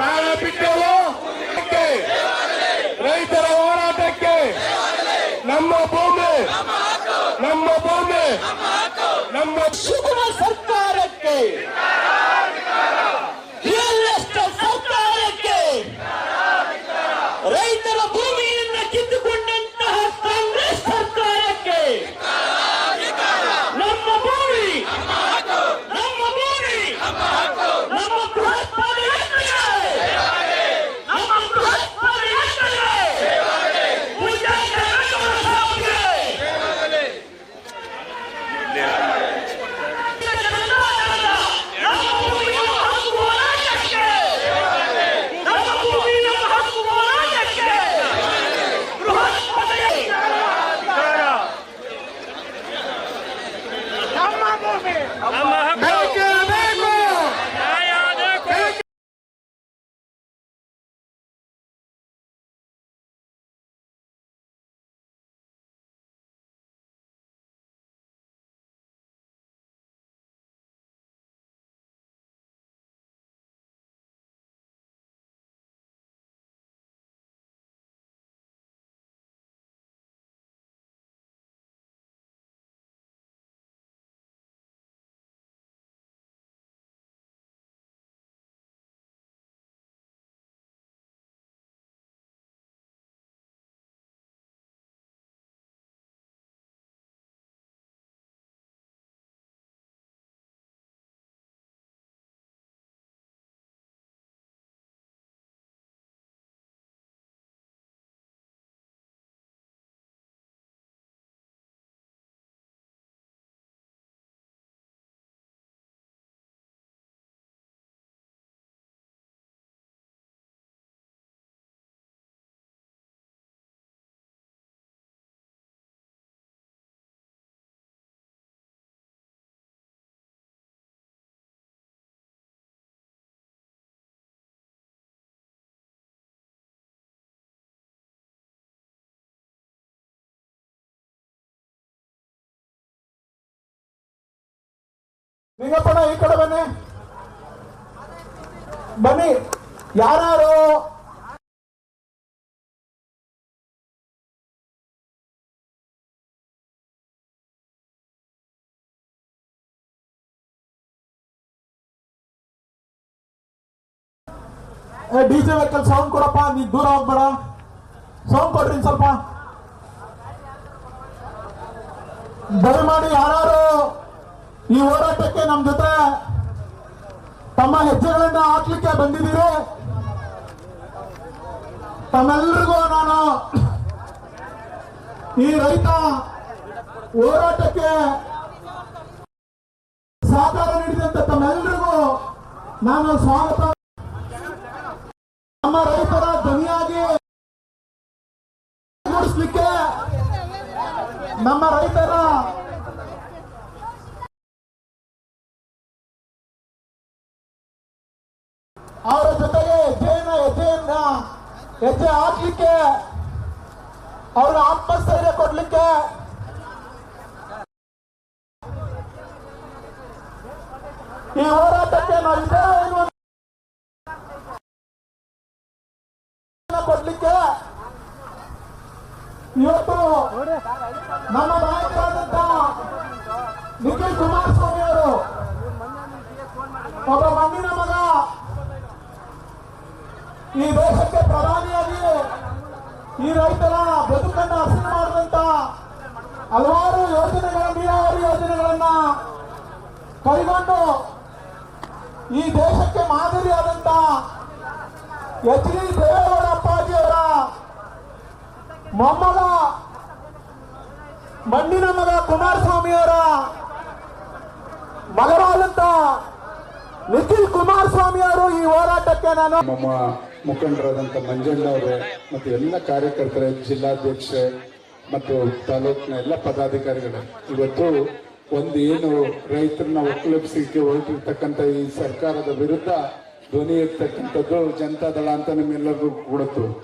ನಾಳೆ ಬಿಟ್ಟೆವು ರೈತರ ಹೋರಾಟಕ್ಕೆ ನಮ್ಮ ಭೂಮಿ ನಮ್ಮ ಸುಗುಣ ಸರ್ಕಾರಕ್ಕೆ ಸರ್ಕಾರಕ್ಕೆ ರೈತರ ಭೂಮಿಯನ್ನು ಕಿತ್ತುಕೊಂಡಂತಹ ಕಾಂಗ್ರೆಸ್ ಸರ್ಕಾರಕ್ಕೆ ನಮ್ಮ ಭೂಮಿ ನಮ್ಮ ನಿಂಗಪ್ಪಣ ಈ ಕಡೆ ಬನ್ನಿ ಯಾರು ಡಿಜೆ ವೆಹಿಕಲ್ ಸೌಂಡ್ ಕೊಡಪ್ಪ, ನೀ ದೂರ ಹೋಗ್ಬೇಡ, ಸೌಂಡ್ ಕೊಡ್ರಿ ಸ್ವಲ್ಪ ದಯಮಾಡಿ ಯಾರು ಈ ಹೋರಾಟಕ್ಕೆ ನಮ್ಮ ಜೊತೆ ತಮ್ಮ ಹೆಜ್ಜೆಗಳನ್ನ ಹಾಕ್ಲಿಕ್ಕೆ ಬಂದಿದ್ದೀರಿ. ತಮ್ಮೆಲ್ಲರಿಗೂ ನಾನು ಈ ರೈತ ಹೋರಾಟಕ್ಕೆ ಸಹಕಾರ ನೀಡಿದಂತೆ ತಮ್ಮೆಲ್ಲರಿಗೂ ನಾನು ಸ್ವಾಗತ. ನಮ್ಮ ರೈತರ ಧ್ವನಿಯಾಗಿ ಮೂಡಿಸ್ಲಿಕ್ಕೆ ನಮ್ಮ ರೈತರ ಅವರ ಜೊತೆಗೆ ಹೆಜ್ಜೆ ಹಾಕ್ಲಿಕ್ಕೆ ಅವರ ಆತ್ಮಸ್ಥೈರ್ಯ ಕೊಡ್ಲಿಕ್ಕೆ ಈ ಹೋರಾಟಕ್ಕೆ ನಾವು ಕೊಡ್ಲಿಕ್ಕೆ ಇವತ್ತು ನಮ್ಮ ನಾಯಕರಾದಂತ ನಿಖಿಲ್ ಕುಮಾರಸ್ವಾಮಿ ಅವರು ಒಬ್ಬ ಮಣ್ಣಿನ ಮಗ ಈ ದೇಶಕ್ಕೆ ಪ್ರಧಾನಿಯಾಗಿ ಈ ರೈತರ ಬದುಕನ್ನು ಹಸನು ಮಾಡಿದಂತ ಹಲವಾರು ನೀರಾವರಿ ಯೋಜನೆಗಳನ್ನ ಕೈಗೊಂಡು ಈ ದೇಶಕ್ಕೆ ಮಾದರಿಯಾದಂತ ಎಚ್ ಡಿ ದೇವೇಗೌಡ ಅಪ್ಪಾಜಿಯವರ ಮೊಮ್ಮಗ ಮಣ್ಣಿನ ಮಗ ಕುಮಾರಸ್ವಾಮಿಯವರ ಮಗರಾದಂತ ನಿಖಿಲ್ ಕುಮಾರಸ್ವಾಮಿ ಅವರು ಈ ಹೋರಾಟಕ್ಕೆ ನಾನು ನಮ್ಮ ಮುಖಂಡರಾದಂಥ ಮಂಜಣ್ಣವರೇ ಮತ್ತು ಎಲ್ಲ ಕಾರ್ಯಕರ್ತರೇ, ಜಿಲ್ಲಾಧ್ಯಕ್ಷರೇ ಮತ್ತು ತಾಲೂಕಿನ ಎಲ್ಲ ಪದಾಧಿಕಾರಿಗಳೇ, ಇವತ್ತು ಏನು ರೈತರನ್ನ ಒಕ್ಕಲೆಬ್ಸಿಕೆ ಹೊರಟಿರ್ತಕ್ಕಂಥ ಈ ಸರ್ಕಾರದ ವಿರುದ್ಧ ಧ್ವನಿ ಎತ್ತಕ್ಕಂಥದ್ದು ಜನತಾದಳ ಅಂತ ನಿಮ್ಮೆಲ್ಲರಿಗೂ ಕೊಡುತ್ತು.